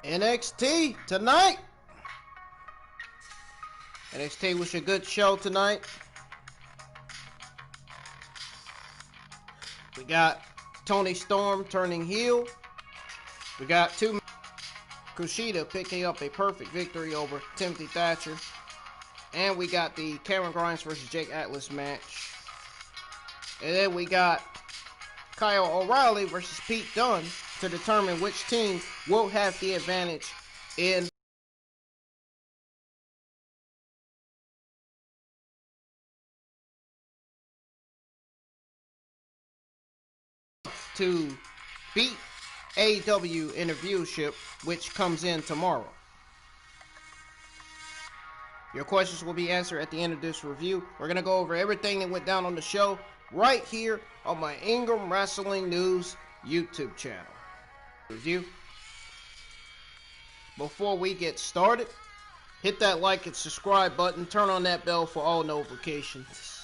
NXT tonight. NXT was a good show tonight. We got Toni Storm turning heel. We got Kushida picking up a perfect victory over Timothy Thatcher. And we got the Cameron Grimes versus Jake Atlas match. And then we got Kyle O'Reilly versus Pete Dunne to determine which team will have the advantage in to beat AEW in a viewership, which comes in tomorrow. Your questions will be answered at the end of this review. We're going to go over everything that went down on the show right here on my Ingram Wrestling News YouTube channel. Review. Before we get started, hit that like and subscribe button. Turn on that bell for all notifications.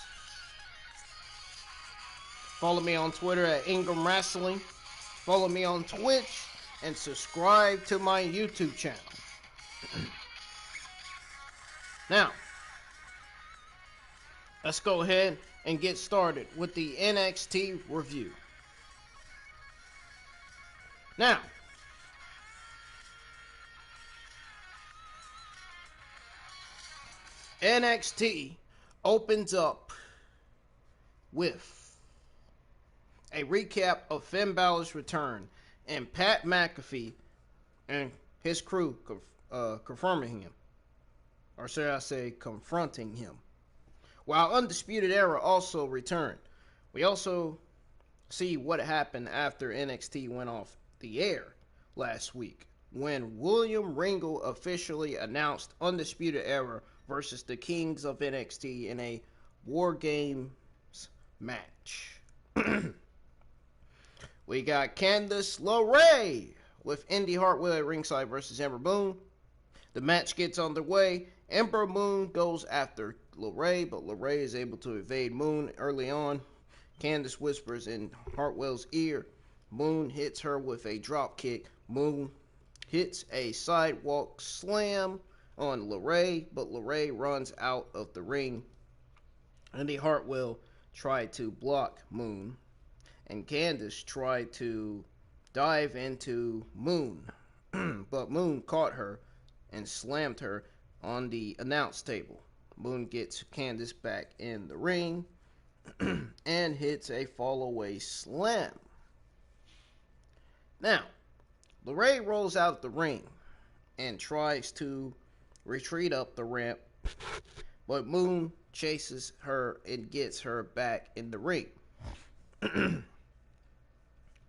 Follow me on Twitter at Ingram Wrestling. Follow me on Twitch and subscribe to my YouTube channel. Now, let's go ahead and get started with the NXT review. Now, NXT opens up with a recap of Finn Balor's return and Pat McAfee and his crew confirming him. Or should I say confronting him. While Undisputed Era also returned. We also see what happened after NXT went off the air last week, when William Regal officially announced Undisputed Era versus the Kings of NXT in a WarGames match. We got Candice LeRae with Indi Hartwell at ringside versus Ember Moon. The match gets underway. Ember Moon goes after LeRae, but LeRae is able to evade Moon early on. Candice whispers in Hartwell's ear. Moon hits her with a drop kick. Moon hits a sidewalk slam on LeRae, but LeRae runs out of the ring. Indi Hartwell tried to block Moon, and Candice tried to dive into Moon, but Moon caught her and slammed her on the announce table. Moon gets Candice back in the ring and hits a fall-away slam. Now, LeRae rolls out the ring and tries to retreat up the ramp, but Moon chases her and gets her back in the ring.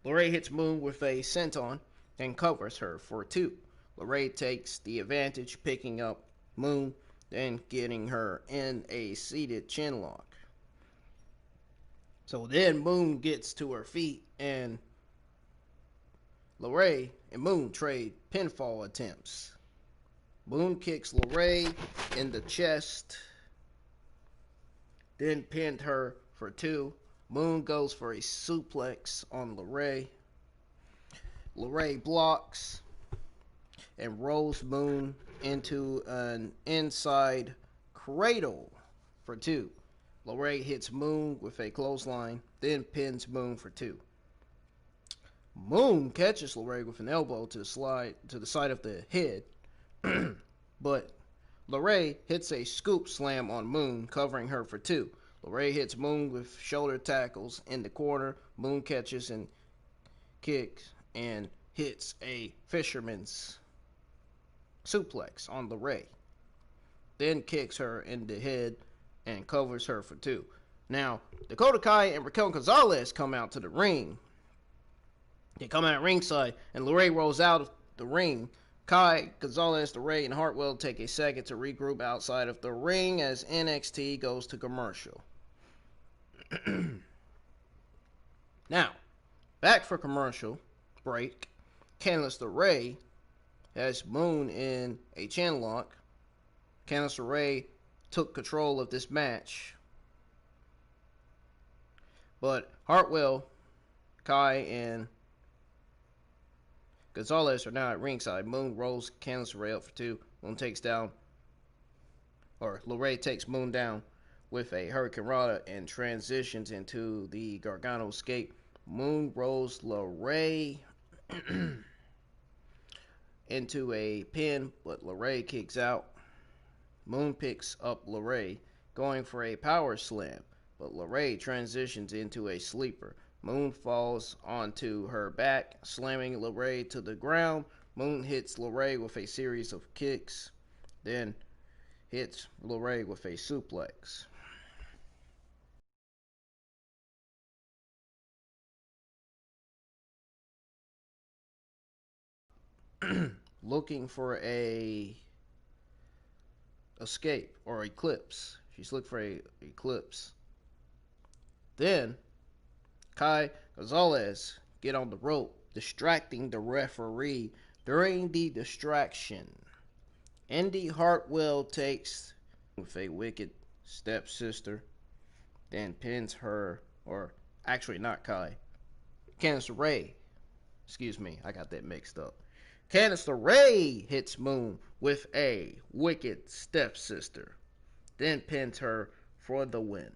LeRae hits Moon with a senton and covers her for 2. LeRae takes the advantage, picking up Moon, then getting her in a seated chinlock. So then Moon gets to her feet, and LeRae and Moon trade pinfall attempts. Moon kicks LeRae in the chest, then pinned her for 2. Moon goes for a suplex on LeRae. LeRae blocks and rolls Moon into an inside cradle for 2. LeRae hits Moon with a clothesline, then pins Moon for 2. Moon catches LeRae with an elbow to the side of the head, but LeRae hits a scoop slam on Moon, covering her for 2. LeRae hits Moon with shoulder tackles in the corner. Moon catches and kicks and hits a fisherman's suplex on LeRae, then kicks her in the head and covers her for 2. Now, Dakota Kai and Raquel Gonzalez come out to the ring. They come out ringside, and LeRae rolls out of the ring. Kai, Gonzalez, LeRae, and Hartwell take a second to regroup outside of the ring as NXT goes to commercial. Now, back for commercial break. Candice LeRae has Moon in a chinlock. Candice LeRae took control of this match, but Hartwell, Kai, and Gonzalez are now at ringside. Moon rolls Candice LeRae up for 2. Moon takes down, or LeRae takes Moon down with a Hurricane Rana and transitions into the Gargano escape. Moon rolls LeRae into a pin, but LeRae kicks out. Moon picks up LeRae, going for a power slam, but LeRae transitions into a sleeper. Moon falls onto her back, slamming LeRae to the ground. Moon hits LeRae with a series of kicks, then hits LeRae with a suplex. Looking for a escape or eclipse. She's looking for a eclipse. Then Kai Gonzalez get on the rope, distracting the referee. During the distraction, Indi Hartwell takes with a wicked stepsister, then pins her, or actually not Kai, Candice LeRae. Excuse me, I got that mixed up. Candice LeRae hits Moon with a wicked stepsister, then pins her for the win.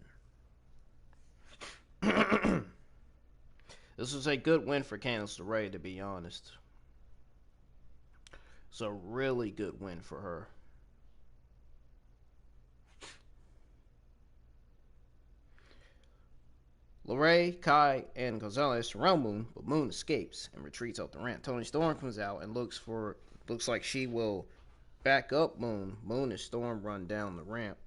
This was a good win for Candice LeRae, to be honest. It's a really good win for her. LeRae, Kai, and Gonzalez surround Moon, but Moon escapes and retreats out the ramp. Toni Storm comes out and looks like she will back up Moon. Moon and Storm run down the ramp,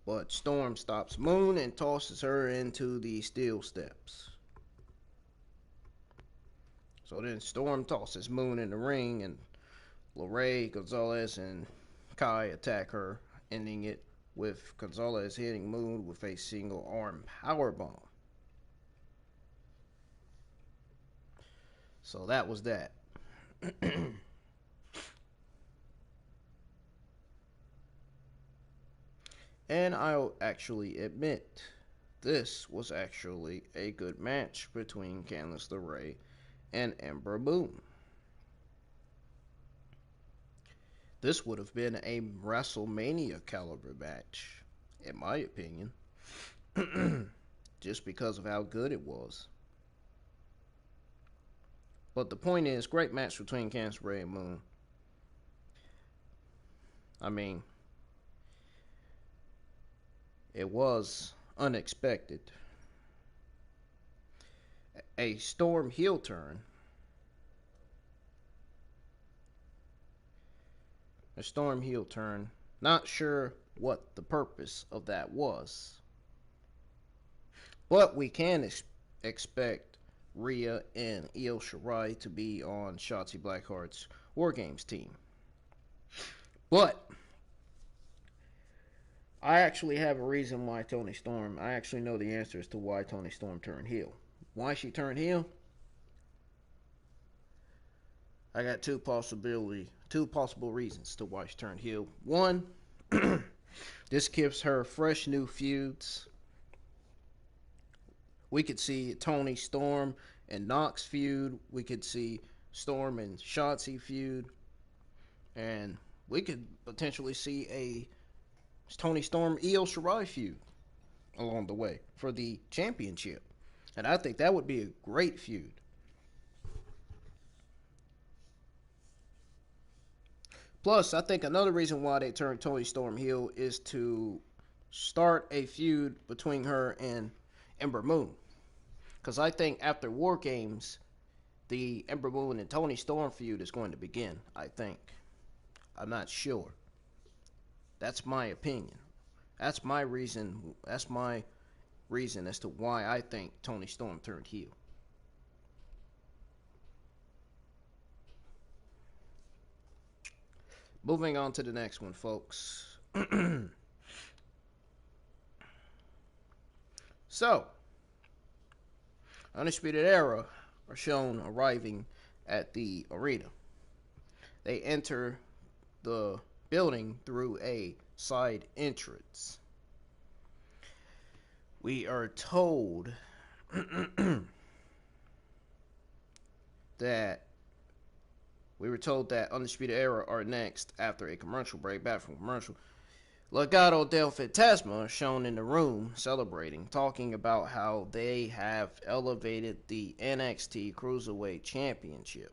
but Storm stops Moon and tosses her into the steel steps. So then Storm tosses Moon in the ring, and LeRae, Gonzalez, and Kai attack her, ending it with Gonzalez hitting Moon with a single arm powerbomb. So that was that. And I'll actually admit, this was actually a good match between Candice LeRae and Ember Moon. This would have been a WrestleMania caliber match, in my opinion, just because of how good it was. But the point is, great match between Candice LeRae and Moon. I mean, it was unexpected. A Storm heel turn. A Storm heel turn. Not sure what the purpose of that was. But we can expect Rhea and Io Shirai to be on Shotzi Blackheart's WarGames team. But I actually have a reason why Toni Storm, I actually know the answer as to why Toni Storm turned heel. Why she turned heel? I got two possible reasons to why she turned heel. One, this gives her fresh new feuds. We could see Toni Storm and Nox feud. We could see Storm and Shotzi feud. And we could potentially see a Toni Storm Io Shirai feud along the way for the championship. And I think that would be a great feud. Plus, I think another reason why they turned Toni Storm heel is to start a feud between her and Ember Moon. Because I think after WarGames, the Ember Moon and Toni Storm feud is going to begin, I think. I'm not sure. That's my opinion. That's my reason as to why I think Toni Storm turned heel. Moving on to the next one, folks. So, Undisputed Era are shown arriving at the arena. They enter the building through a side entrance. We are told that We were told that Undisputed Era are next after a commercial break. Back from commercial, Legado del Fantasma shown in the room celebrating, talking about how they have elevated the NXT Cruiserweight Championship.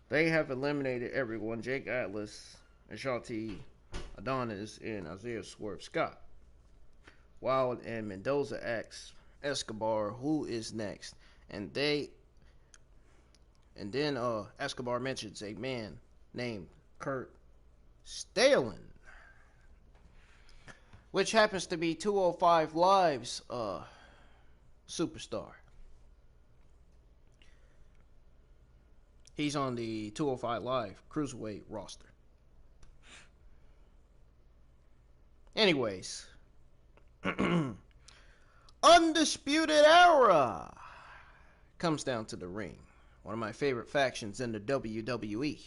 They have eliminated everyone: Jake Atlas, Ashanti Adonis, and Isaiah Swerve Scott. Wild and Mendoza asks Escobar who is next, and then Escobar mentions a man named Kurt Stalin, which happens to be 205 Live's superstar. He's on the 205 Live Cruiserweight roster. Anyways, Undisputed Era comes down to the ring. One of my favorite factions in the WWE.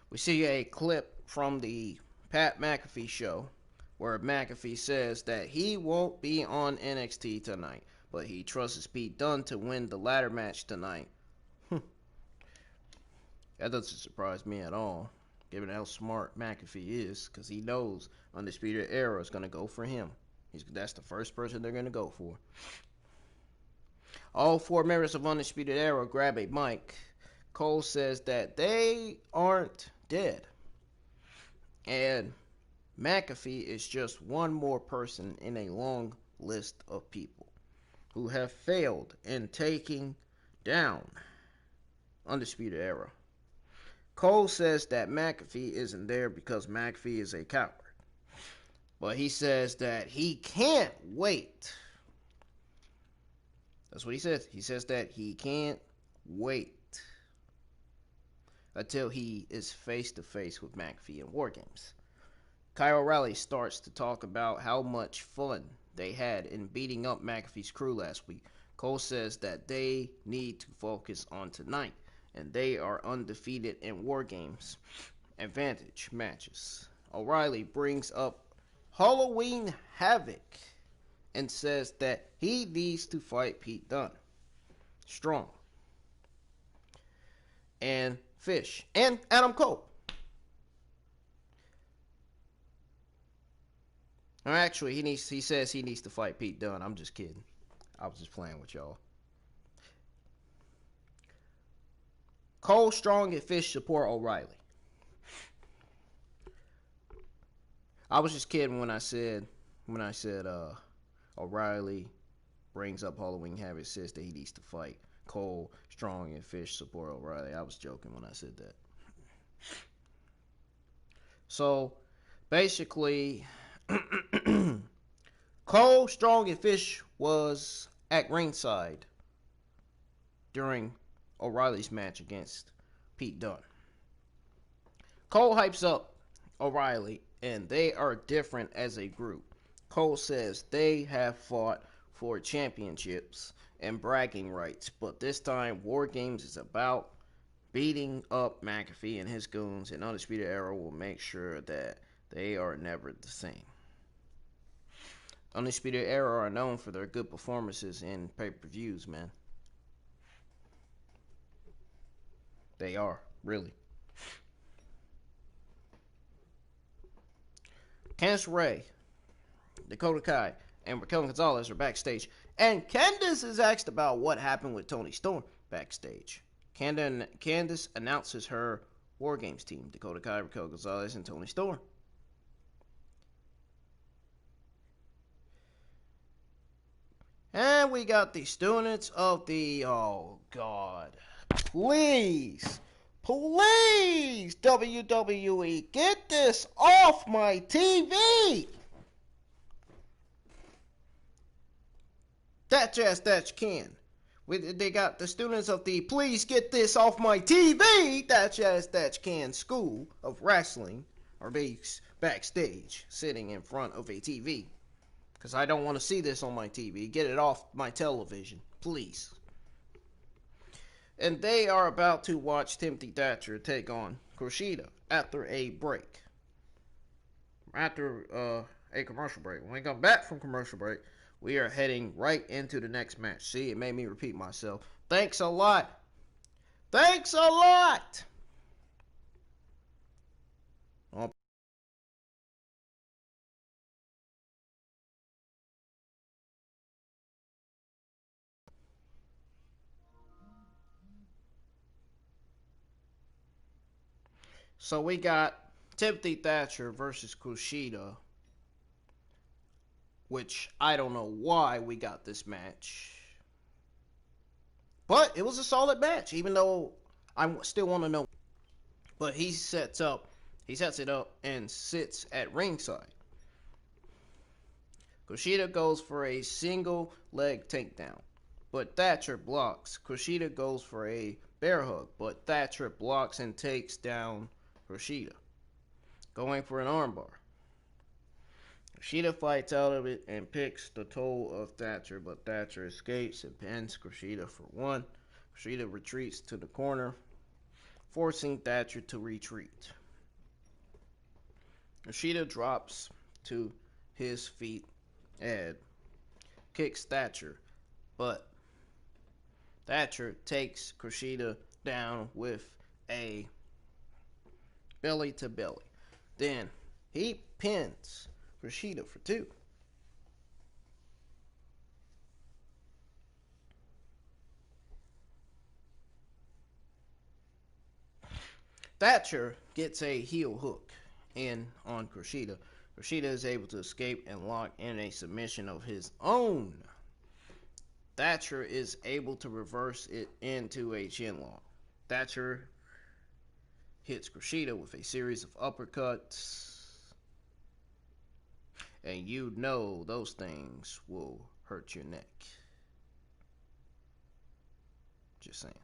We see a clip from the Pat McAfee show where McAfee says that he won't be on NXT tonight, but he trusts Pete Dunne to win the ladder match tonight. That doesn't surprise me at all, given how smart McAfee is, because he knows Undisputed Era is going to go for him. That's the first person they're going to go for. All 4 members of Undisputed Era grab a mic. Cole says that they aren't dead. And McAfee is just one more person in a long list of people who have failed in taking down Undisputed Era. Cole says that McAfee isn't there because McAfee is a coward. But he says that he can't wait. That's what he says. He says that he can't wait until he is face to face with McAfee in WarGames. Kyle O'Reilly starts to talk about how much fun they had in beating up McAfee's crew last week. Cole says that they need to focus on tonight, and they are undefeated in WarGames advantage matches. O'Reilly brings up Halloween Havoc and says that he needs to fight Pete Dunne strong, and Fish, and Adam Cole. Or actually, he says he needs to fight Pete Dunne. I'm just kidding. I was just playing with y'all. Cole, Strong, and Fish support O'Reilly. I was just kidding when I said O'Reilly brings up Halloween Havoc, says that he needs to fight Cole, Strong, and Fish support O'Reilly. I was joking when I said that. So basically, Cole, Strong, and Fish was at ringside during O'Reilly's match against Pete Dunne. Cole hypes up O'Reilly, and they are different as a group. Cole says they have fought for championships and bragging rights, but this time WarGames is about beating up McAfee and his goons, and Undisputed Era will make sure that they are never the same. Undisputed Era are known for their good performances in pay-per-views, man. They are, really. Candice LeRae, Dakota Kai, and Raquel Gonzalez are backstage, and Candice is asked about what happened with Toni Storm backstage. Candice announces her WarGames team: Dakota Kai, Raquel Gonzalez, and Toni Storm. And we got the students of the... Oh, God. Please, WWE, get this off my TV! Thatcher can. They got the students of the Please Get This Off My TV, Thatcher can School of Wrestling are backstage, sitting in front of a TV. Because I don't want to see this on my TV. Get it off my television, please. And they are about to watch Timothy Thatcher take on Kushida after a break. After a commercial break. When we come back from commercial break, we are heading right into the next match. See, it made me repeat myself. Thanks a lot Thanks a lot! So we got Timothy Thatcher versus Kushida, which I don't know why we got this match. But it was a solid match, even though I still want to know. But he sets it up and sits at ringside. Kushida goes for a single leg takedown, but Thatcher blocks. Kushida goes for a bear hug, but Thatcher blocks and takes down Kushida, going for an armbar. Kushida fights out of it and picks the toe of Thatcher, but Thatcher escapes and pins Kushida for one. Kushida retreats to the corner, forcing Thatcher to retreat. Kushida drops to his feet and kicks Thatcher, but Thatcher takes Kushida down with a belly to belly. Then he pins Kushida for two. Thatcher gets a heel hook in on Kushida. Kushida is able to escape and lock in a submission of his own. Thatcher is able to reverse it into a chin lock. Thatcher hits Kushida with a series of uppercuts. And you know those things will hurt your neck. Just saying.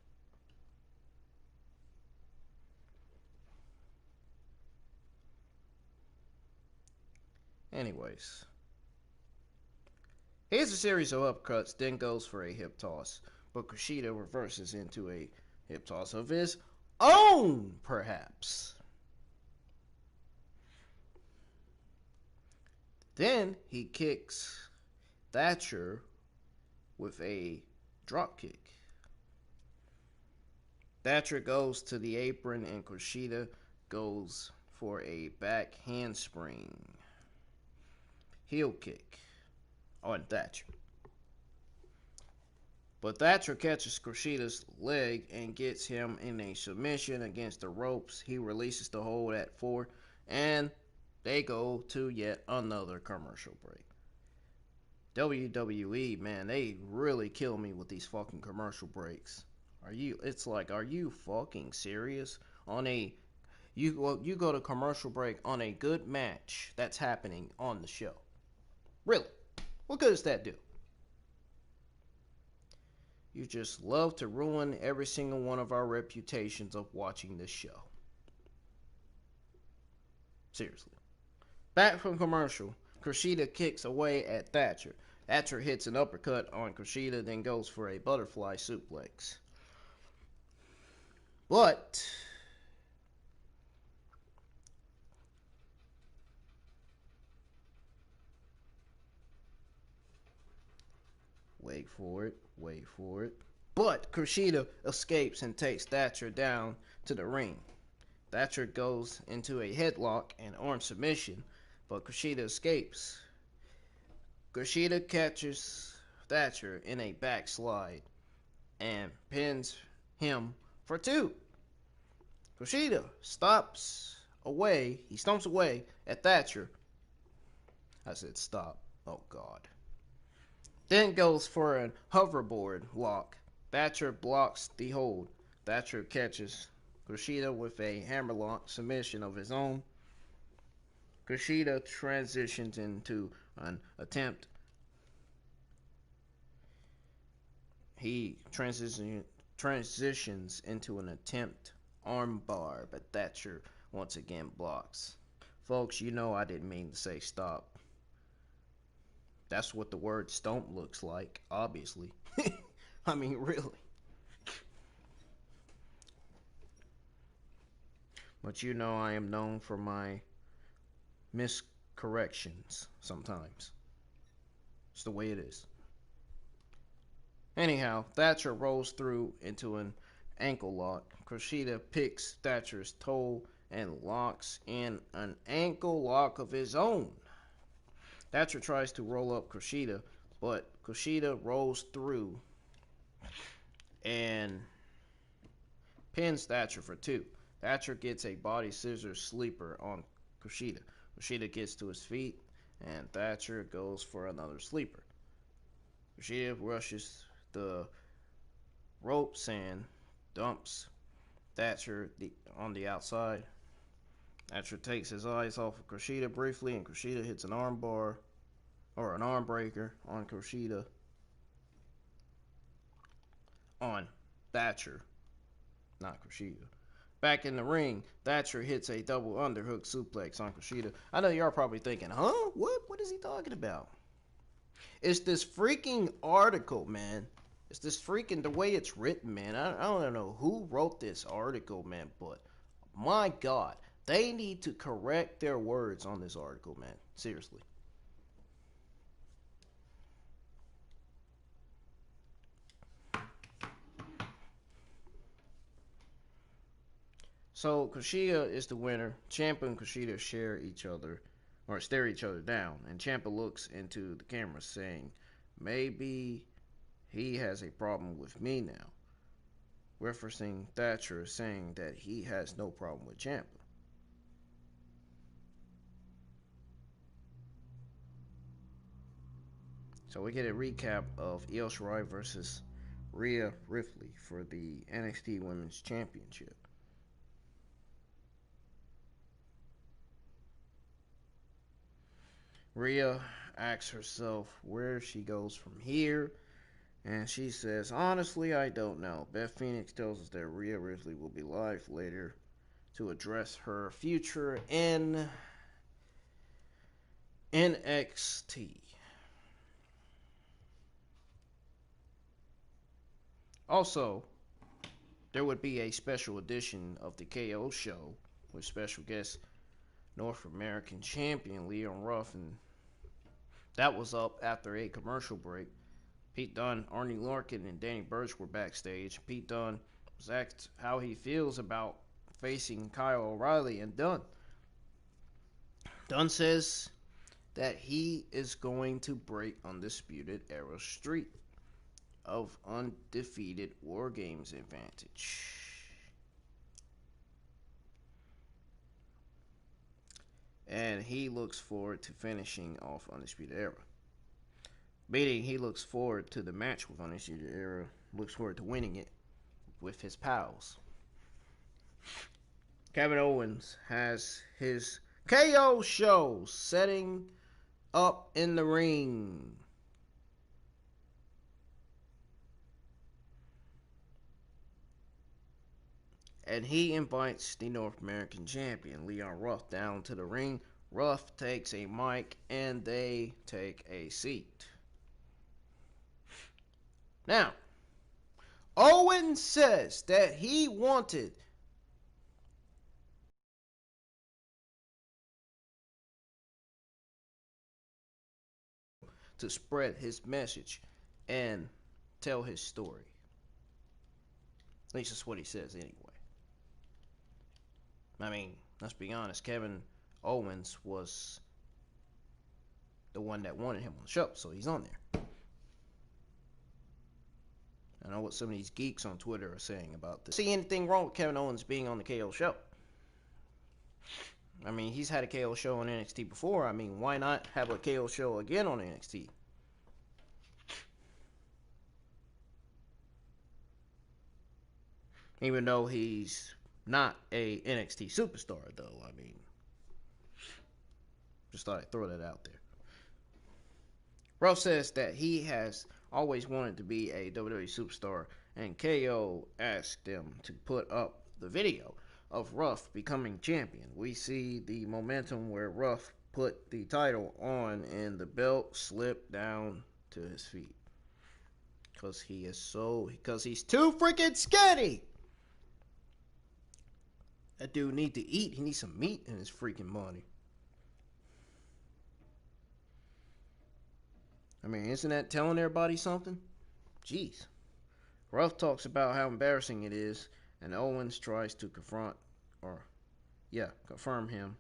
Anyways. He hits a series of uppercuts, then goes for a hip toss. But Kushida reverses into a hip toss of his own, perhaps. Then he kicks Thatcher with a drop kick. Thatcher goes to the apron and Kushida goes for a back handspring. Heel kick on Thatcher. But Thatcher catches Kushida's leg and gets him in a submission against the ropes. He releases the hold at 4 and they go to yet another commercial break. WWE, man, they really kill me with these fucking commercial breaks. Are you fucking serious? You go to commercial break on a good match that's happening on the show. Really? What good does that do? You just love to ruin every single one of our reputations of watching this show. Seriously. Back from commercial, Kushida kicks away at Thatcher. Thatcher hits an uppercut on Kushida, then goes for a butterfly suplex. But wait for it. But Kushida escapes and takes Thatcher down to the ring. Thatcher goes into a headlock and arm submission, but Kushida escapes. Kushida catches Thatcher in a backslide and pins him for 2. Kushida stomps away at Thatcher. I said stop. Oh God. Then goes for a hoverboard lock. Thatcher blocks the hold. Thatcher catches Kushida with a hammerlock submission of his own. Kushida transitions into an attempt. He transitions into an attempt armbar, but Thatcher once again blocks. Folks, you know I didn't mean to say stop. That's what the word stomp looks like, obviously. I mean, really. But you know I am known for my miscorrections sometimes. It's the way it is. Anyhow, Thatcher rolls through into an ankle lock. Kushida picks Thatcher's toe and locks in an ankle lock of his own. Thatcher tries to roll up Kushida, but Kushida rolls through and pins Thatcher for 2. Thatcher gets a body scissors sleeper on Kushida. Kushida gets to his feet, and Thatcher goes for another sleeper. Kushida rushes the ropes and dumps Thatcher on the outside. Thatcher takes his eyes off of Kushida briefly, and Kushida hits an arm bar, or an arm breaker on Kushida, on Thatcher, not Kushida. Back in the ring, Thatcher hits a double underhook suplex on Kushida. I know you're probably thinking, huh? What is he talking about? It's this freaking article, man. It's this freaking, the way it's written, man. I don't know who wrote this article, man, but my God, they need to correct their words on this article, man. Seriously. So Kushida is the winner. Ciampa and Kushida stare each other down, and Ciampa looks into the camera saying, maybe he has a problem with me now, referencing Thatcher saying that he has no problem with Ciampa. So we get a recap of Io Shirai versus Rhea Ripley for the NXT Women's Championship. Rhea asks herself where she goes from here, and she says, honestly, I don't know. Beth Phoenix tells us that Rhea Ripley will be live later to address her future in NXT. Also, there would be a special edition of the KO show with special guest North American champion Leon Ruff, and that was up after a commercial break. Pete Dunne, Arnie Larkin, and Danny Burch were backstage. Pete Dunne was asked how he feels about facing Kyle O'Reilly and Dunne. Dunne says that he is going to break Undisputed Era's streak of undefeated WarGames advantage. And he looks forward to finishing off Undisputed Era. Meaning he looks forward to the match with Undisputed Era, looks forward to winning it with his pals. Kevin Owens has his KO show setting up in the ring. And he invites the North American champion, Leon Ruff, down to the ring. Ruff takes a mic and they take a seat. Now, Owens says that he wanted to spread his message and tell his story. At least that's what he says anyway. I mean, let's be honest, Kevin Owens was the one that wanted him on the show, so he's on there. I know what some of these geeks on Twitter are saying about this. See anything wrong with Kevin Owens being on the KO show? I mean, he's had a KO show on NXT before. I mean, why not have a KO show again on NXT? Even though he's not a NXT superstar, though. I mean, just thought I'd throw that out there. Ruff says that he has always wanted to be a WWE superstar, and KO asked them to put up the video of Ruff becoming champion. We see the momentum where Ruff put the title on and the belt slipped down to his feet. Because he's too freaking skinny. That dude need to eat. He needs some meat in his freaking body. I mean, isn't that telling everybody something? Jeez. Ruff talks about how embarrassing it is, and Owens tries to confirm him,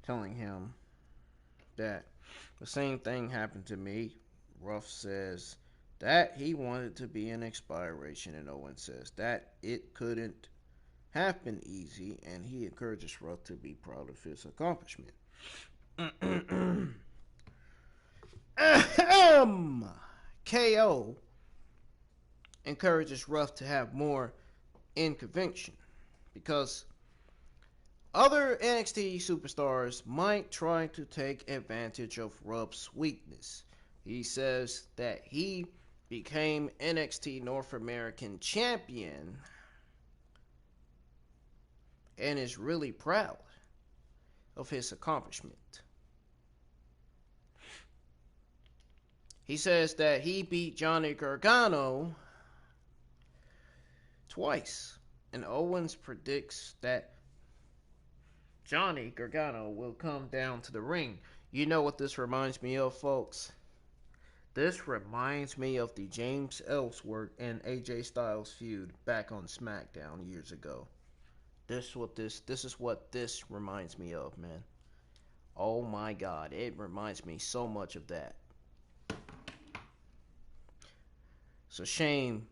telling him that the same thing happened to me. Ruff says that he wanted to be an expiration, and Owens says that it couldn't happen easy, and he encourages Ruff to be proud of his accomplishment. KO encourages Ruff to have more in conviction because other NXT superstars might try to take advantage of Ruff's weakness. He says that he became NXT North American champion and is really proud of his accomplishment. He says that he beat Johnny Gargano twice, and Owens predicts that Johnny Gargano will come down to the ring. You know what this reminds me of, folks? This reminds me of the James Ellsworth and AJ Styles feud back on SmackDown years ago. This is what this reminds me of, man. Oh my God, it reminds me so much of that. It's a shame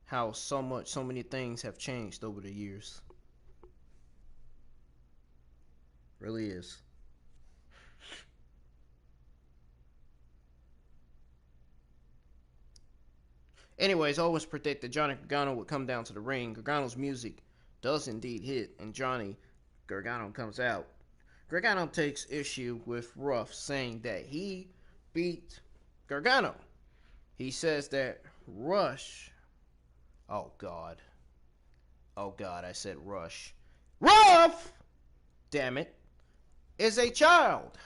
how so many things have changed over the years. Really is. Anyways, Owens predicted Johnny Gargano would come down to the ring. Gargano's music does indeed hit, and Johnny Gargano comes out. Gargano takes issue with Ruff, saying that he beat Gargano. He says that Rush... Oh, God, I said Rush. Ruff! Damn it. Is a child.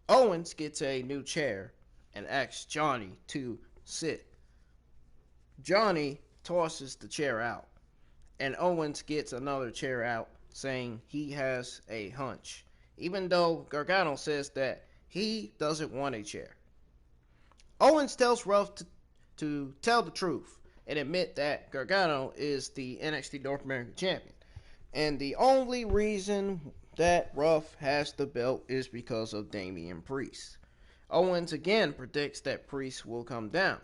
Owens gets a new chair and asks Johnny to sit. Johnny tosses the chair out, and Owens gets another chair out, saying he has a hunch, even though Gargano says that he doesn't want a chair. Owens tells Ruff to tell the truth and admit that Gargano is the NXT North American champion. And the only reason that Ruff has the belt is because of Damian Priest. Owens again predicts that Priest will come down.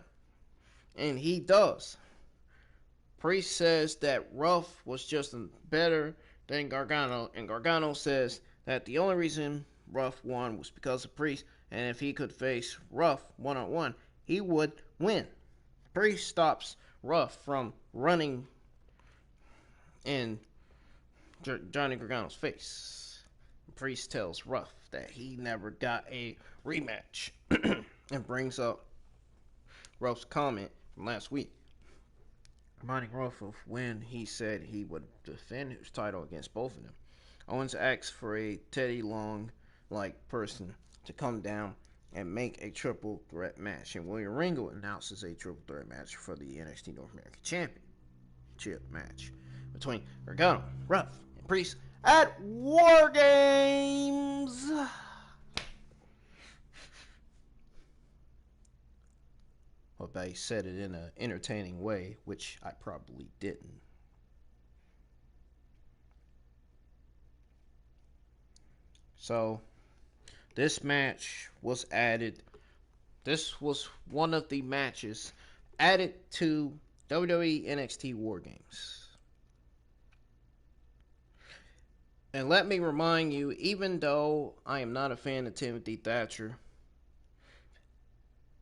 And he does. Priest says that Ruff was just better than Gargano. And Gargano says that the only reason Ruff won was because of Priest. And if he could face Ruff one-on-one, he would win. Priest stops Ruff from running in Johnny Gargano's face. Priest tells Ruff that he never got a rematch and brings up Ruff's comment from last week, reminding Ruff of when he said he would defend his title against both of them. Owens asks for a Teddy Long-like person to come down and make a triple threat match, and William Regal announces a triple threat match for the NXT North American Championship match between Gargano, Ruff, and Priest at WarGames. Hope I said it in an entertaining way, which I probably didn't. So, this match was added. This was one of the matches added to WWE NXT WarGames. And let me remind you, even though I am not a fan of Timothy Thatcher,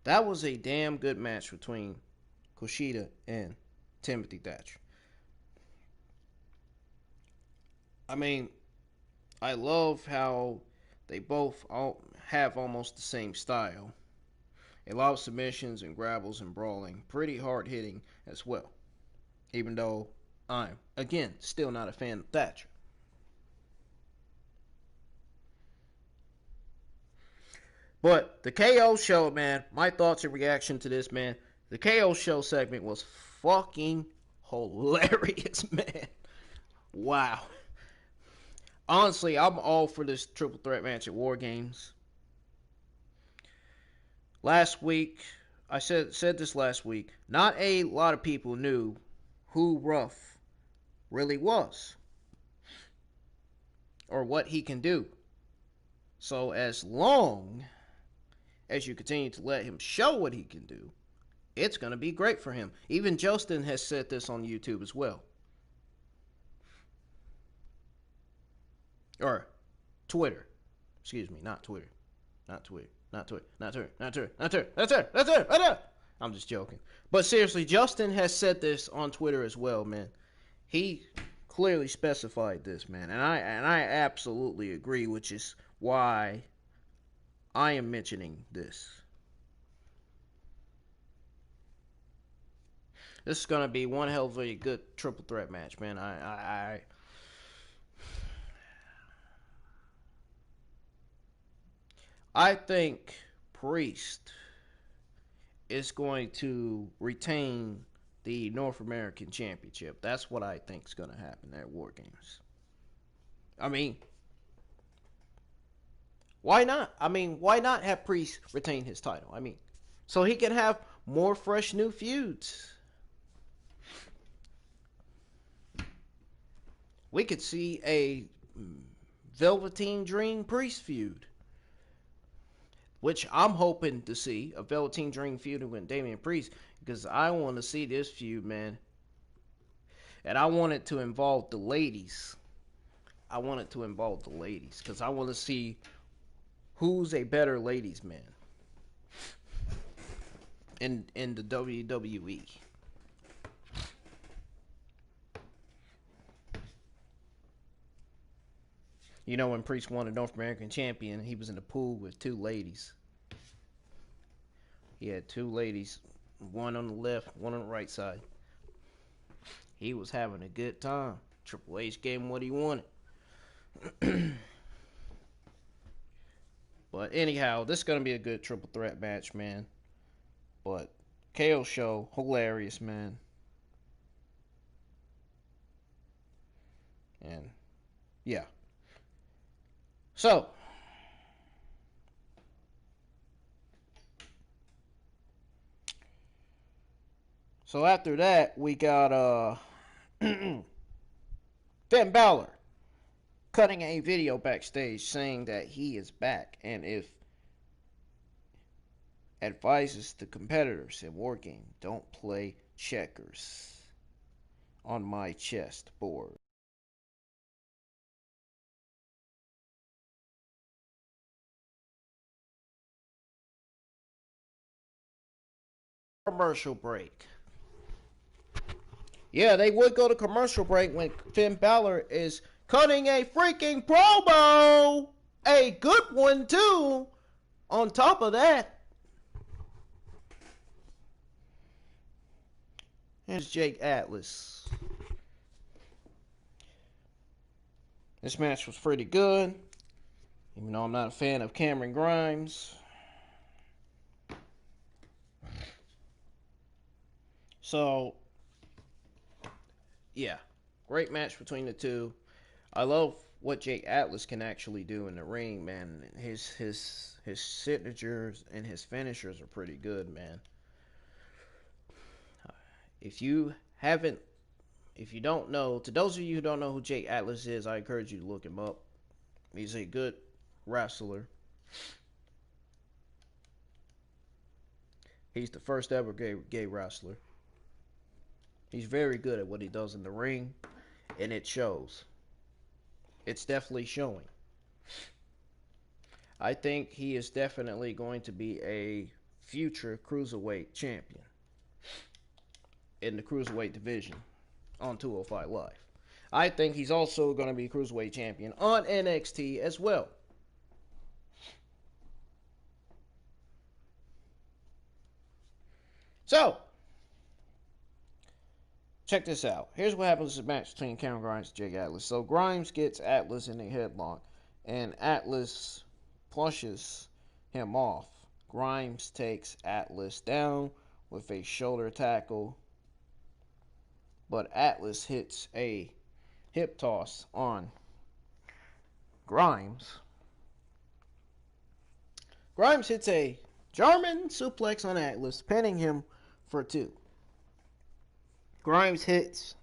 that was a damn good match between Kushida and Timothy Thatcher. I mean, I love how they both have almost the same style. A lot of submissions and grabbles and brawling. Pretty hard hitting as well. Even though I'm, again, still not a fan of Thatcher. But the KO show, man, my thoughts and reaction to this, man. The KO show segment was fucking hilarious, man. Wow. Honestly, I'm all for this triple threat match at WarGames. Last week, I said this last week. Not a lot of people knew who Ruff really was or what he can do. So as long as you continue to let him show what he can do, it's going to be great for him. Even Justin has said this on YouTube as well. Or Twitter. Excuse me, not Twitter. Not Twitter. Not Twitter. Not Twitter. Not Twitter. Not Twitter. Not Twitter. Not Twitter. Not Twitter. I'm just joking. But seriously, Justin has said this on Twitter as well, man. He clearly specified this, man. And I absolutely agree, which is why I am mentioning this. This is going to be one hell of a good triple threat match, man. I think Priest is going to retain the North American Championship. That's what I think is going to happen at WarGames. I mean, why not? Why not have Priest retain his title? So he can have more fresh new feuds. We could see a Velveteen Dream Priest feud, which I'm hoping to see, a Velveteen Dream feud with Damian Priest, because I want to see this feud, man. And I want it to involve the ladies. Because I want to see who's a better ladies man in the WWE. You know, when Priest won the North American Champion, he was in the pool with two ladies. He had two ladies, one on the left, one on the right side. He was having a good time. Triple H gave him what he wanted. But anyhow, this is going to be a good triple threat match, man. But KO show, hilarious, man. And yeah. So after that, we got Finn Balor cutting a video backstage saying that he is back, and if advises the competitors in WarGame, don't play checkers on my chest board. Commercial break. Yeah, they would go to commercial break when Finn Balor is cutting a freaking promo. A good one, too. On top of that, here's Jake Atlas. This match was pretty good, even though I'm not a fan of Cameron Grimes. So, yeah, great match between the two. I love what Jake Atlas can actually do in the ring, man. His signatures and his finishers are pretty good, man. If you don't know, to those of you who don't know who Jake Atlas is, I encourage you to look him up. He's a good wrestler. He's the first ever gay wrestler. He's very good at what he does in the ring, and it shows. It's definitely showing. I think he is definitely going to be a future Cruiserweight champion in the Cruiserweight division on 205 Live. I think he's also going to be Cruiserweight champion on NXT as well. So, check this out. Here's what happens in the match between Cameron Grimes and Jake Atlas. So Grimes gets Atlas in a headlock, and Atlas pushes him off. Grimes takes Atlas down with a shoulder tackle, but Atlas hits a hip toss on Grimes. Grimes hits a German suplex on Atlas, pinning him for 2. Grimes hits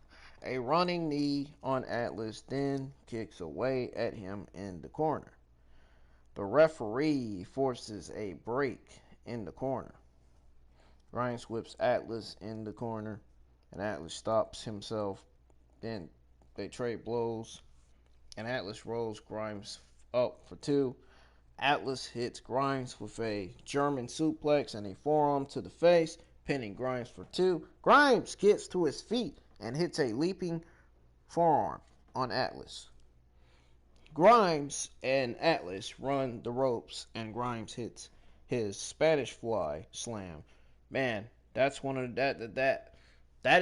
a running knee on Atlas, then kicks away at him in the corner. The referee forces a break in the corner. Grimes whips Atlas in the corner, and Atlas stops himself. Then they trade blows, and Atlas rolls Grimes up for 2. Atlas hits Grimes with a German suplex and a forearm to the face, pinning Grimes for 2. Grimes gets to his feet and hits a leaping forearm on Atlas. Grimes and Atlas run the ropes, and Grimes hits his Spanish fly slam. Man, that's one of that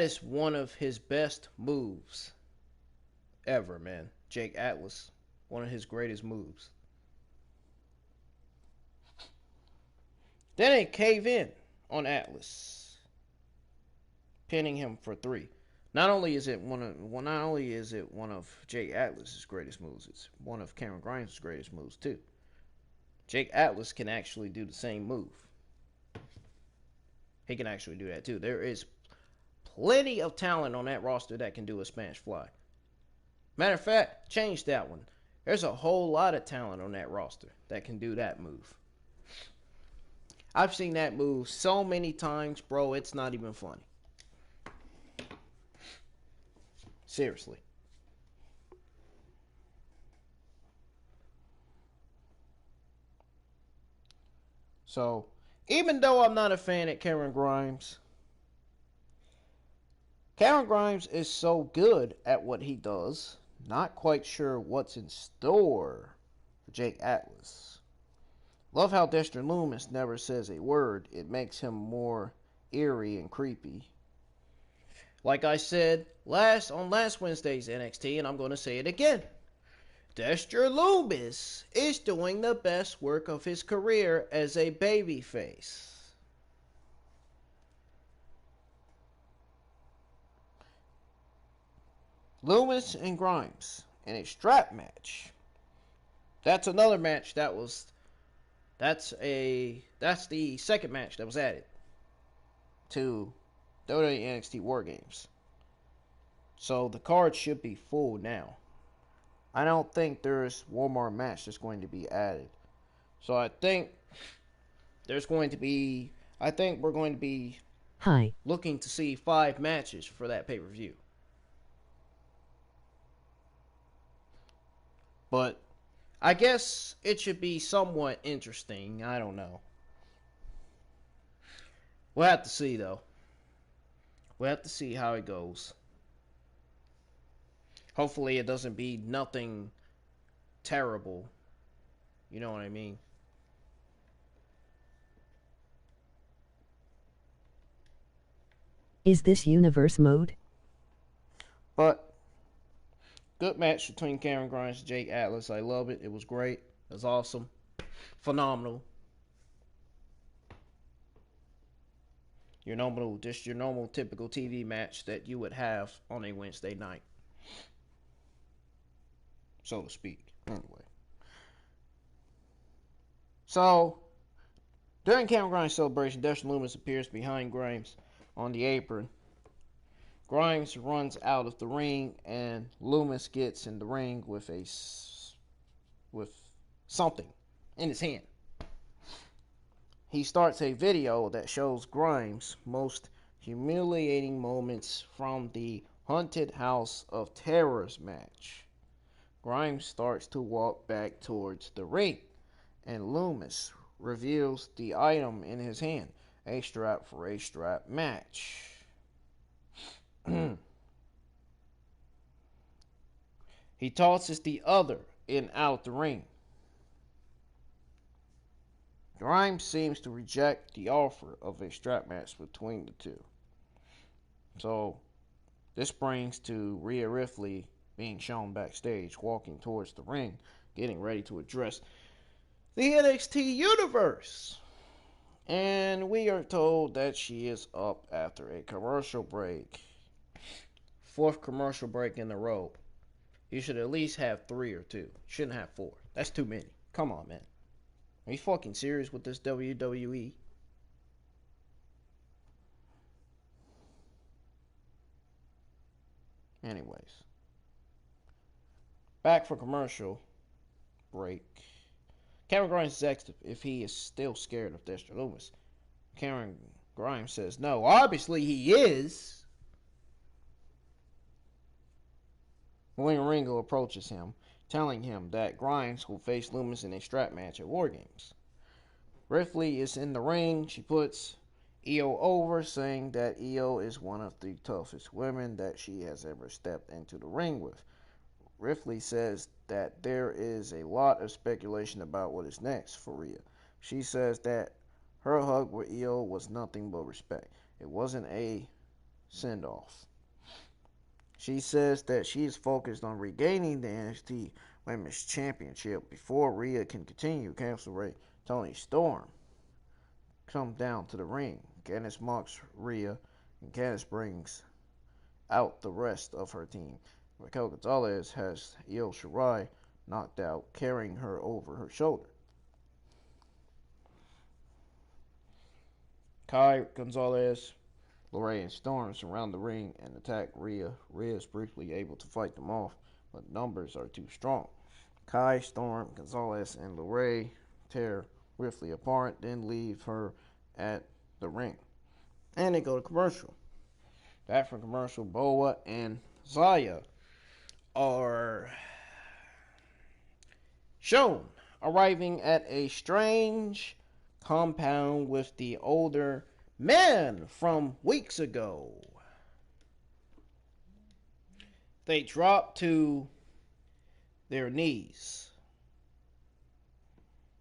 is one of his best moves ever, man. Jake Atlas, one of his greatest moves. Then they cave in on Atlas, pinning him for 3. Not only is it one of Jake Atlas's greatest moves, it's one of Cameron Grimes' greatest moves too. Jake Atlas can actually do the same move. He can actually do that too. There is plenty of talent on that roster that can do a Spanish fly. Matter of fact, change that one. There's a whole lot of talent on that roster that can do that move. I've seen that move so many times, bro, it's not even funny. Seriously. So, even though I'm not a fan of Cameron Grimes is so good at what he does, not quite sure what's in store for Jake Atlas. Love how Dexter Lumis never says a word. It makes him more eerie and creepy. Like I said on last Wednesday's NXT, and I'm going to say it again. Dexter Lumis is doing the best work of his career as a babyface. Lumis and Grimes in a strap match. That's another match that's the second match that was added to WWE NXT WarGames. So the card should be full now. I don't think there's one more match that's going to be added. So I think we're going to be looking to see 5 matches for that pay-per-view. But I guess it should be somewhat interesting. I don't know. We'll have to see, though. We'll have to see how it goes. Hopefully it doesn't be nothing terrible. You know what I mean? Is this universe mode? But good match between Cameron Grimes and Jake Atlas. I love it. It was great. It was awesome. Phenomenal. Your normal typical TV match that you would have on a Wednesday night, so to speak. Anyway. So, during Cameron Grimes' celebration, Dexter Lumis appears behind Grimes on the apron. Grimes runs out of the ring, and Lumis gets in the ring with something in his hand. He starts a video that shows Grimes' most humiliating moments from the Haunted House of Terrors match. Grimes starts to walk back towards the ring, and Lumis reveals the item in his hand, a strap for a strap match. He tosses the other in out the ring. Grimes seems to reject the offer of a strap match between the two. So, this brings to Rhea Ripley being shown backstage, walking towards the ring, getting ready to address the NXT universe. And we are told that she is up after a commercial break. 4th commercial break in a row. You should at least have 3 or 2. You shouldn't have 4. That's too many. Come on, man. Are you fucking serious with this WWE? Anyways, back for commercial break. Cameron Grimes is asked if he is still scared of Dexter Lumis. Cameron Grimes says no. Obviously he is. William Regal approaches him, telling him that Grimes will face Lumis in a strap match at WarGames. Reilly is in the ring. She puts Io over, saying that Io is one of the toughest women that she has ever stepped into the ring with. Reilly says that there is a lot of speculation about what is next for Rhea. She says that her hug with Io was nothing but respect. It wasn't a send-off. She says that she is focused on regaining the NXT Women's Championship before Rhea can continue. Candice LeRae, Toni Storm come down to the ring. Candice mocks Rhea, and Candice brings out the rest of her team. Raquel Gonzalez has Io Shirai knocked out, carrying her over her shoulder. Kai, Gonzalez, LeRae, and Storm surround the ring and attack Rhea. Rhea is briefly able to fight them off, but numbers are too strong. Kai, Storm, Gonzalez, and LeRae tear Reilly apart, then leave her at the ring. And they go to commercial. Back from commercial, Boa and Zaya are shown arriving at a strange compound with the older men from weeks ago. They drop to their knees.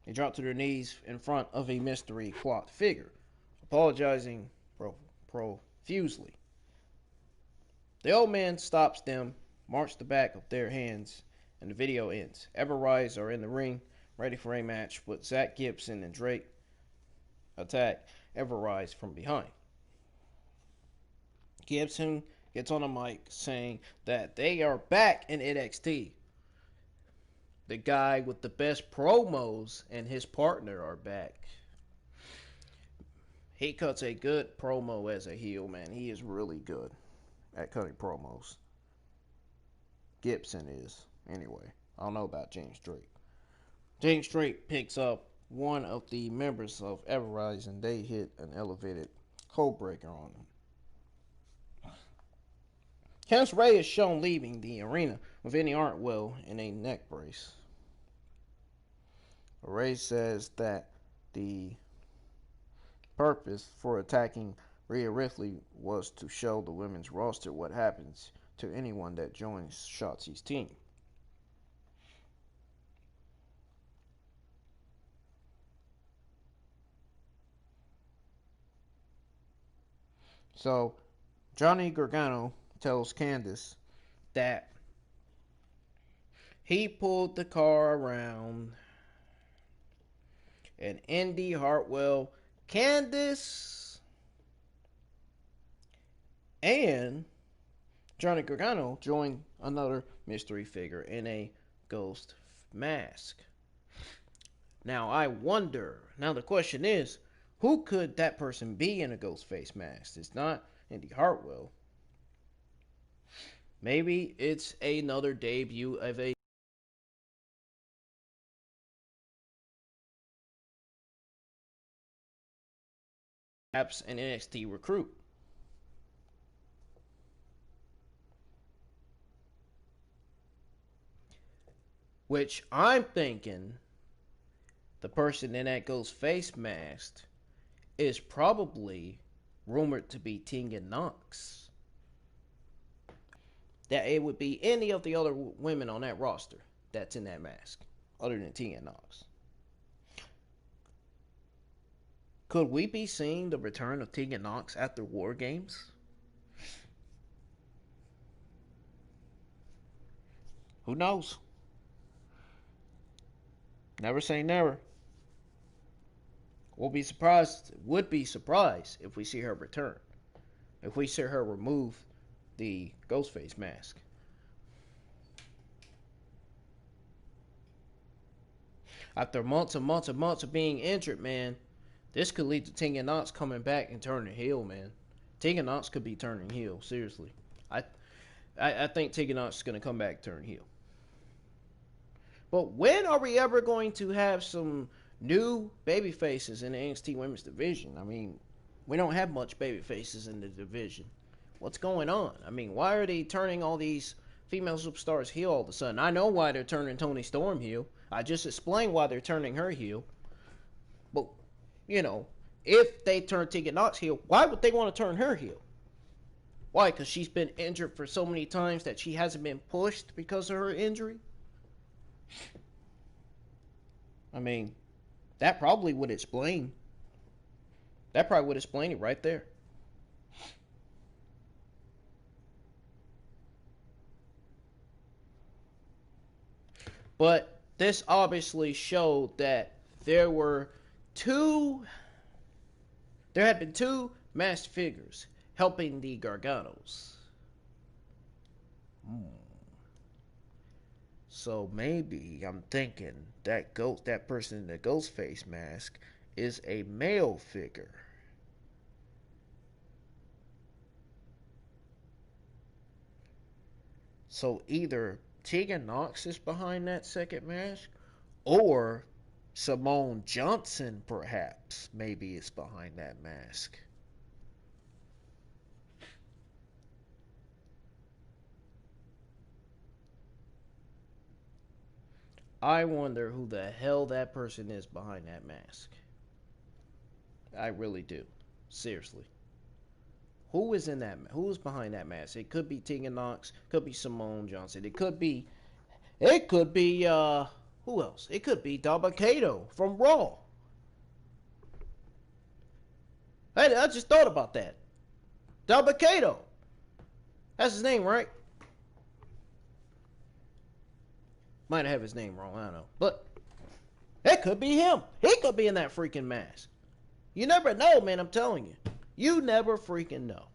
They drop to their knees in front of a mystery cloth figure, apologizing profusely. The old man stops them, marks the back of their hands, and the video ends. Everrise are in the ring, ready for a match, but Zach Gibson and Drake attack Everrise from behind. Gibson gets on the mic saying that they are back in NXT. The guy with the best promos and his partner are back. He cuts a good promo as a heel, man. He is really good at cutting promos. Gibson is, anyway. I don't know about James Drake. James Drake picks up one of the members of Everrise, and they hit an elevated codebreaker on him. Candice LeRae is shown leaving the arena with Indi Hartwell in a neck brace. LeRae says that the purpose for attacking Rhea Ripley was to show the women's roster what happens to anyone that joins Shotzi's team. So, Johnny Gargano tells Candice that he pulled the car around and Indi Hartwell, Candice, and Johnny Gargano joined another mystery figure in a ghost mask. Now I wonder, now the question is, who could that person be in a ghost face mask? It's not Indi Hartwell. Maybe it's another debut of a perhaps an NXT recruit. Which I'm thinking the person in that ghost face mask is probably rumored to be Tegan Nox. That it would be any of the other women on that roster that's in that mask, other than Tegan Nox. Could we be seeing the return of Tegan Nox after WarGames? Who knows? Never say never. Would be surprised if we see her return. If we see her remove the Ghostface mask. After months and months and months of being injured, man, this could lead to Tegan Nox coming back and turning heel, man. Tegan Nox could be turning heel, seriously. I think Tegan Nox is going to come back and turn heel. But when are we ever going to have some new baby faces in the NXT Women's Division? I mean, we don't have much baby faces in the division. What's going on? I mean, why are they turning all these female superstars heel all of a sudden? I know why they're turning Toni Storm heel. I just explained why they're turning her heel. But, you know, if they turn Tegan Nox heel, why would they want to turn her heel? Why? Because she's been injured for so many times that she hasn't been pushed because of her injury? I mean, that probably would explain. That probably would explain it right there. But this obviously showed that there had been two masked figures helping the Garganos. So maybe I'm thinking that person in the ghost face mask is a male figure. So either Tegan Nox is behind that second mask, or Simone Johnson perhaps maybe is behind that mask. I wonder who the hell that person is behind that mask. I really do. Seriously. Who is in that? Who is behind that mask? It could be Tegan Nox. Could be Simone Johnson. It could be. Who else? It could be Dabba-Kato from Raw. Hey, I just thought about that. Dabba-Kato. That's his name, right? Might have his name wrong. I don't know. But it could be him. He could be in that freaking mask. You never know, man. I'm telling you. You never freaking know.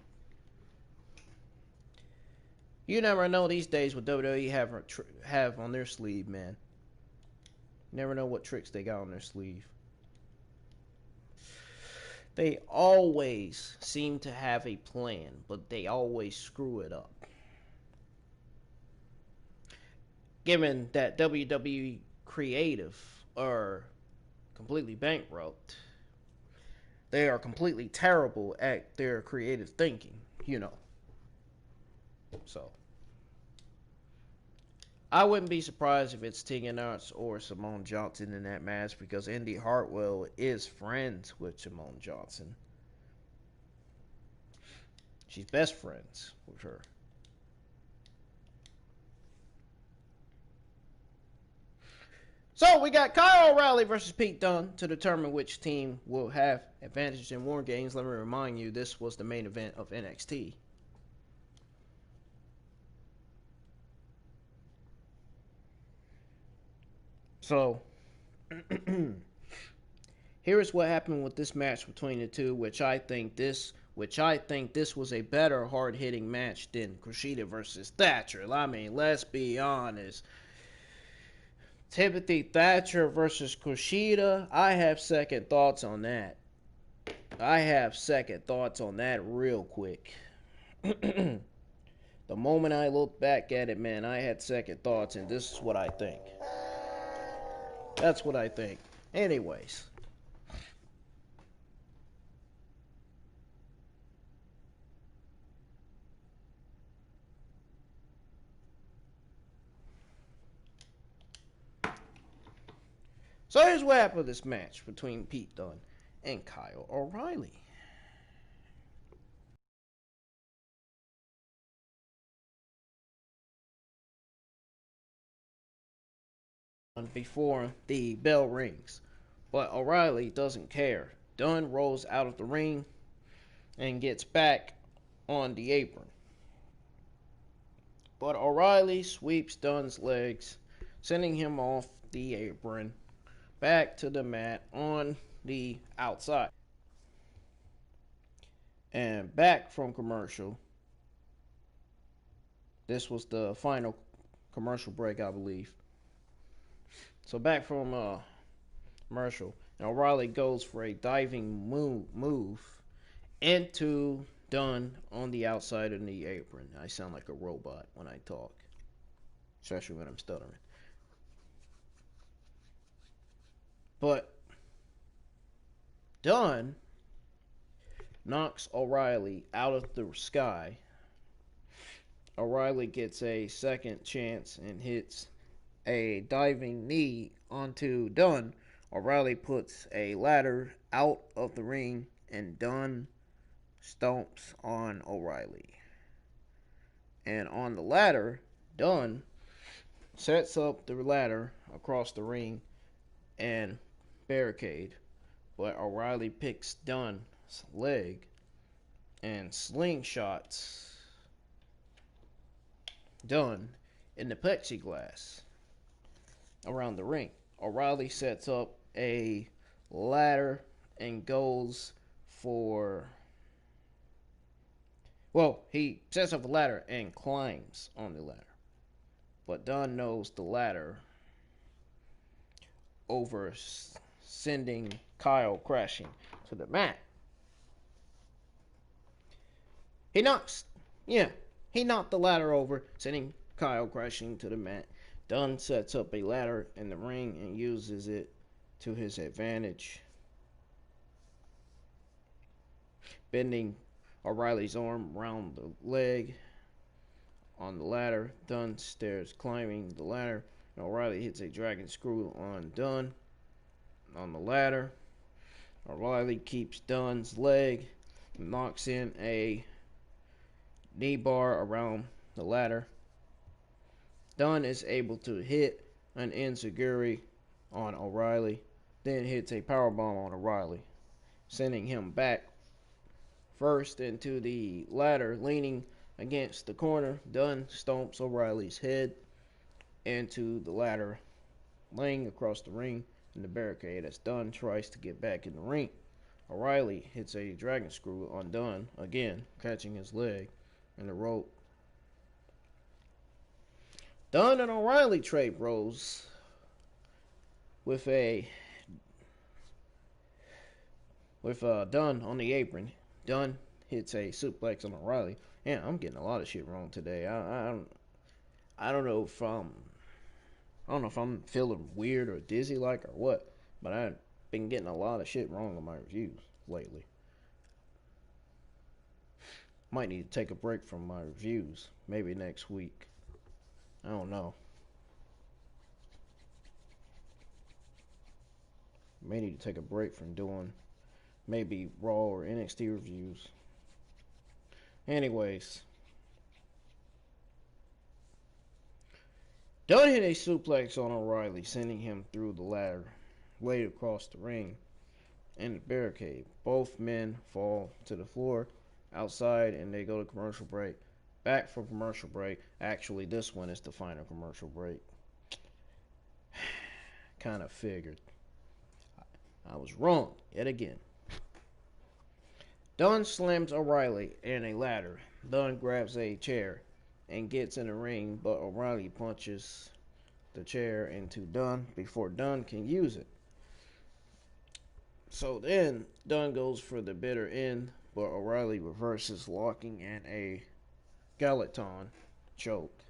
You never know these days what WWE have on their sleeve, man. You never know what tricks they got on their sleeve. They always seem to have a plan, but they always screw it up. Given that WWE creative are completely bankrupt, they are completely terrible at their creative thinking, you know. So, I wouldn't be surprised if it's Tegan Nox or Simone Johnson in that match, because Indi Hartwell is friends with Simone Johnson. She's best friends with her. So we got Kyle O'Reilly versus Pete Dunne to determine which team will have advantage in WarGames. Let me remind you, this was the main event of NXT. So, here's what happened with this match between the two, which I think this was a better hard-hitting match than Kushida versus Thatcher. I mean, let's be honest. Timothy Thatcher versus Kushida, I have second thoughts on that. Real quick. The moment I look back at it, man, I had second thoughts, and this is what I think. That's what I think. Anyways. So here's what happened with this match between Pete Dunne and Kyle O'Reilly. Before the bell rings, but O'Reilly doesn't care. Dunne rolls out of the ring and gets back on the apron. But O'Reilly sweeps Dunne's legs, sending him off the apron back to the mat on the outside. And back from commercial. This was the final commercial break, I believe. So back from commercial. And O'Reilly goes for a diving move into Dunne on the outside of the apron. I sound like a robot when I talk, especially when I'm stuttering. But Dunne knocks O'Reilly out of the sky. O'Reilly gets a second chance and hits a diving knee onto Dunne. O'Reilly puts a ladder out of the ring, and Dunne stomps on O'Reilly. And on the ladder, Dunne sets up the ladder across the ring and barricade, but O'Reilly picks Dunne's leg and slingshots Dunne in the plexiglass around the ring. O'Reilly sets up a ladder and goes for... Well, he sets up the ladder and climbs on the ladder. But Dunne knows the ladder over sending Kyle crashing to the mat. He knocked the ladder over, sending Kyle crashing to the mat. Dunne sets up a ladder in the ring and uses it to his advantage, bending O'Reilly's arm around the leg on the ladder. Dunne starts climbing the ladder, and O'Reilly hits a dragon screw on Dunne on the ladder. O'Reilly keeps Dunne's leg and knocks in a knee bar around the ladder. Dunne is able to hit an enziguri on O'Reilly, then hits a powerbomb on O'Reilly, sending him back first into the ladder, leaning against the corner. Dunne stomps O'Reilly's head into the ladder, laying across the ring in the barricade as Dunne tries to get back in the ring. O'Reilly hits a dragon screw on Dunne, again catching his leg in the rope. Dunne and O'Reilly trade blows with Dunne on the apron. Dunne hits a suplex on O'Reilly. Man, I'm getting a lot of shit wrong today. I don't know if I'm feeling weird or dizzy like or what, but I've been getting a lot of shit wrong on my reviews lately. Might need to take a break from my reviews, maybe next week. I don't know. May need to take a break from doing maybe Raw or NXT reviews. Anyways, Dunne hit a suplex on O'Reilly, sending him through the ladder, laid across the ring and the barricade. Both men fall to the floor outside, and they go to commercial break. Back for commercial break. Actually, this one is the final commercial break. Kind of figured. I was wrong yet again. Dunne slams O'Reilly in a ladder. Dunne grabs a chair and gets in the ring, but O'Reilly punches the chair into Dunne before Dunne can use it. So then Dunne goes for the bitter end, but O'Reilly reverses, locking in a Gallaton choke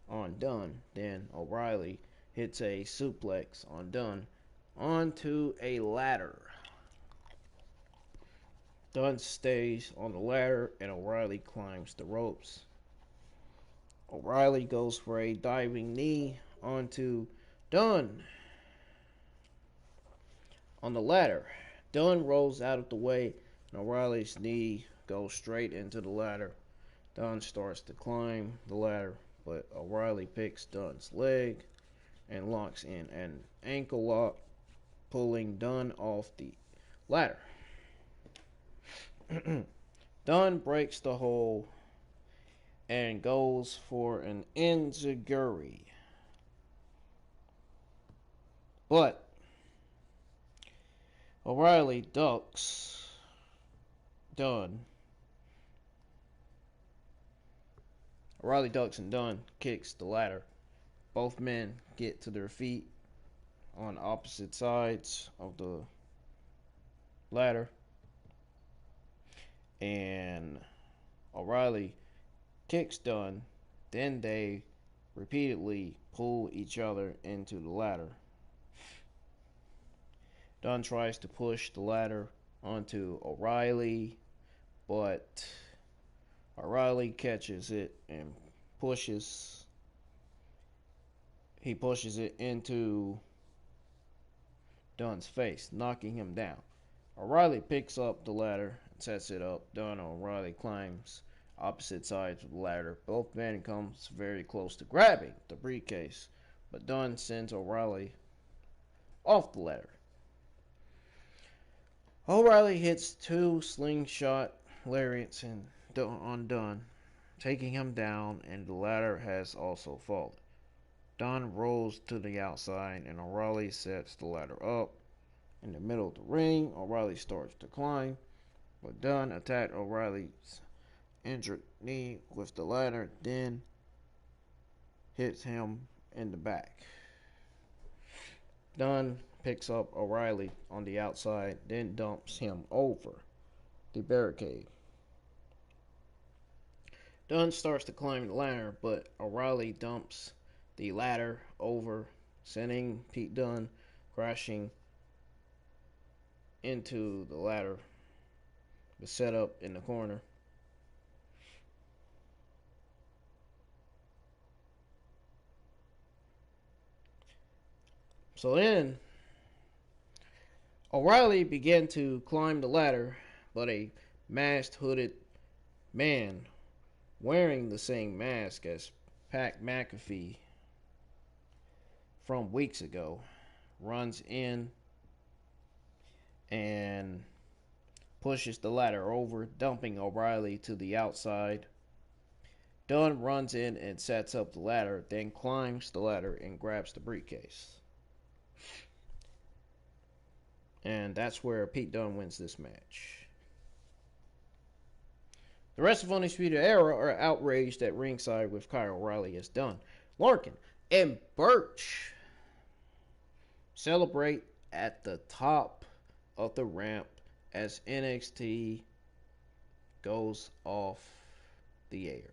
on Dunne. Then O'Reilly hits a suplex on Dunne onto a ladder. Dunne stays on the ladder and O'Reilly climbs the ropes. O'Reilly goes for a diving knee onto Dunne on the ladder. Dunne rolls out of the way and O'Reilly's knee goes straight into the ladder. Dunne starts to climb the ladder, but O'Reilly picks Dunne's leg and locks in an ankle lock, pulling Dunne off the ladder. Dunne breaks the hold and goes for an enziguri. But O'Reilly ducks Dunne. O'Reilly ducks and Dunne kicks the ladder. Both men get to their feet. on opposite sides of the ladder, and O'Reilly kicks Dunne. Then they repeatedly pull each other into the ladder. Dunne tries to push the ladder onto O'Reilly, but O'Reilly catches it and pushes it into Dunne's face, knocking him down. O'Reilly picks up the ladder and sets it up. Dunne and O'Reilly climbs opposite sides of the ladder. Both men comes very close to grabbing the briefcase, but Dunne sends O'Reilly off the ladder. O'Reilly hits 2 slingshot lariats on Dunne, taking him down, and the ladder has also fallen. Dunne rolls to the outside, and O'Reilly sets the ladder up. In the middle of the ring, O'Reilly starts to climb, but Dunne attacked O'Reilly's injured knee with the ladder, then hits him in the back. Dunne picks up O'Reilly on the outside, then dumps him over the barricade. Dunne starts to climb the ladder, but O'Reilly dumps the ladder over, sending Pete Dunne crashing into the ladder, but set up in the corner. So then O'Reilly began to climb the ladder, but a masked hooded man wearing the same mask as Pat McAfee from weeks ago runs in and pushes the ladder over, dumping O'Reilly to the outside. Dunne runs in and sets up the ladder, then climbs the ladder and grabs the briefcase. And that's where Pete Dunne wins this match. The rest of Undisputed Era are outraged at ringside with Kyle O'Reilly as Dunne. Larkin and Birch celebrate at the top of the ramp as NXT goes off the air.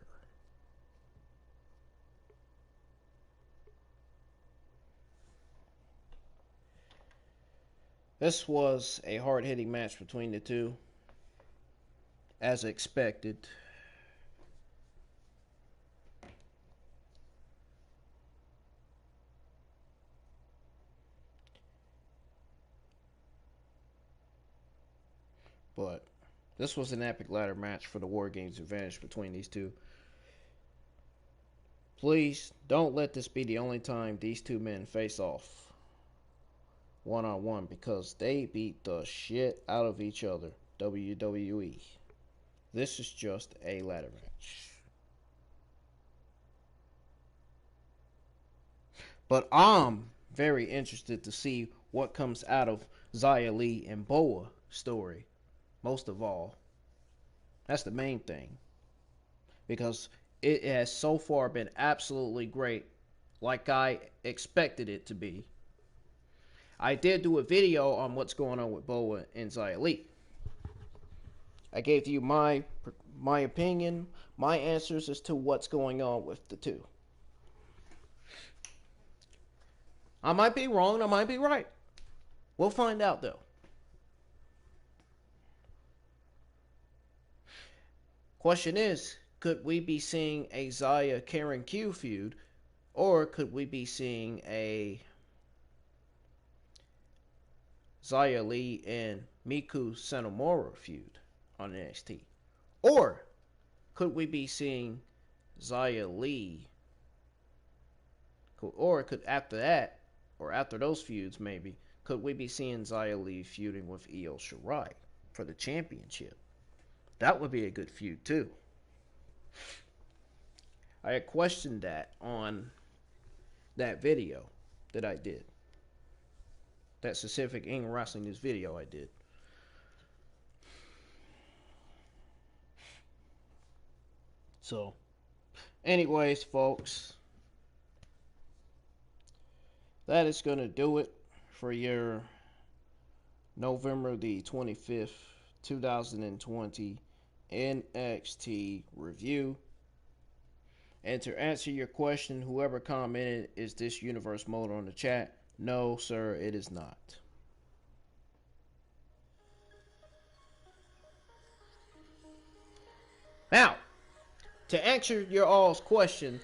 This was a hard-hitting match between the two, as expected. But this was an epic ladder match for the WarGames advantage between these two. Please don't let this be the only time these two men face off one-on-one, because they beat the shit out of each other. WWE. This is just a ladder match. But I'm very interested to see what comes out of Xia Li and Boa story. Most of all. That's the main thing. Because it has so far been absolutely great, like I expected it to be. I did do a video on what's going on with Boa and Xia Li. I gave you my opinion, my answers as to what's going on with the two. I might be wrong, I might be right. We'll find out though. Question is, could we be seeing a Xia Karen Q feud, or could we be seeing a Xia Li and Miku Sanomura feud on NXT? Or could we be seeing Xia Li, or could after that, or after those feuds maybe, could we be seeing Xia Li feuding with Io Shirai for the championship? That would be a good feud too. I had questioned that on that video that I did. That specific Ing Wrestling News video I did. So, anyways, folks, that is going to do it for your November the 25th, 2020 NXT review. And to answer your question, whoever commented, is this universe mode on the chat? No, sir, it is not. Now, to answer your all's question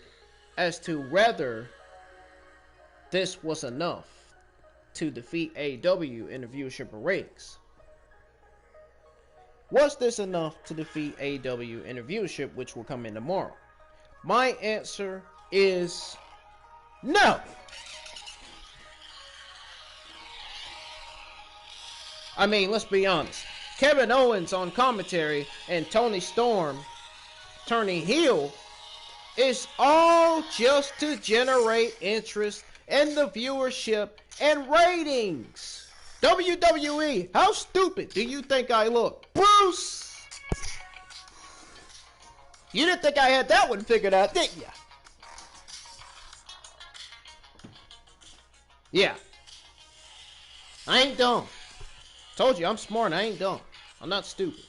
as to whether this was enough to defeat AEW in the viewership and ratings. Was this enough to defeat AEW in the viewership, which will come in tomorrow? My answer is no. I mean, let's be honest. Kevin Owens on commentary and Toni Storm turning heel is all just to generate interest in the viewership and ratings. WWE, how stupid do you think I look? Bruce! You didn't think I had that one figured out, did ya? Yeah. I ain't dumb. Told you, I'm smart, I ain't dumb. I'm not stupid.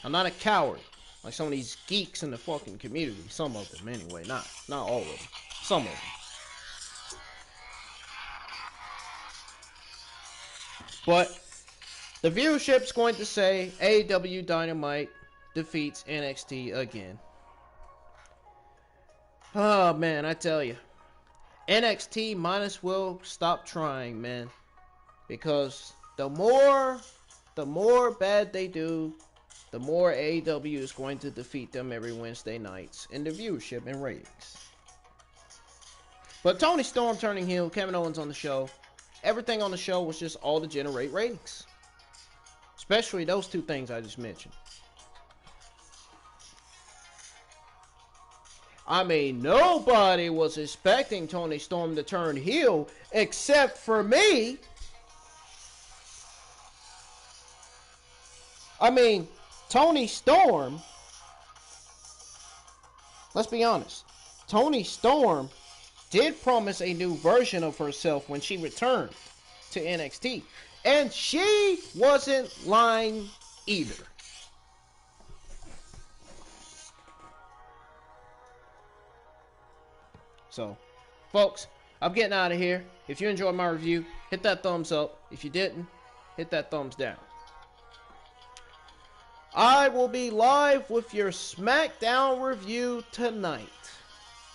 I'm not a coward. Like some of these geeks in the fucking community. Some of them, anyway. Not all of them. Some of them. But the viewership's going to say AEW Dynamite defeats NXT again. Oh, man, I tell you. NXT might as well stop trying, man. Because the more bad they do, the more AEW is going to defeat them every Wednesday nights in the viewership and ratings. But Toni Storm turning heel, Kevin Owens on the show. Everything on the show was just all to generate ratings. Especially those two things I just mentioned. I mean, nobody was expecting Toni Storm to turn heel except for me. I mean, Toni Storm, let's be honest, Toni Storm did promise a new version of herself when she returned to NXT. And she wasn't lying either. So, folks, I'm getting out of here. If you enjoyed my review, hit that thumbs up. If you didn't, hit that thumbs down. I will be live with your SmackDown review tonight.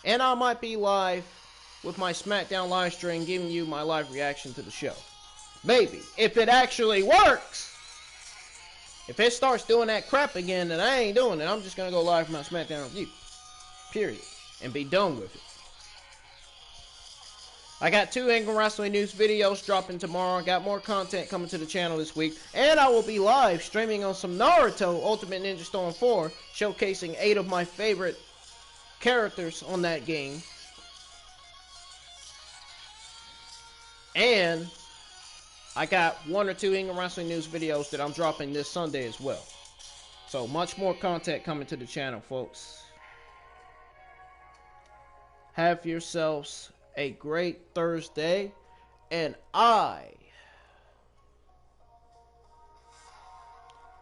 And I might be live with my SmackDown live stream giving you my live reaction to the show. Maybe. If it actually works. If it starts doing that crap again, then I ain't doing it. I'm just going to go live with my SmackDown review. Period. And be done with it. I got 2 England Wrestling News videos dropping tomorrow. I got more content coming to the channel this week. And I will be live streaming on some Naruto Ultimate Ninja Storm 4, showcasing 8 of my favorite characters on that game. And I got 1 or 2 England Wrestling News videos that I'm dropping this Sunday as well. So much more content coming to the channel, folks. Have yourselves a great Thursday, and I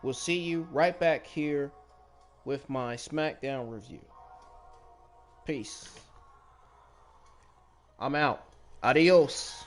will see you right back here with my SmackDown review. Peace. I'm out. Adios.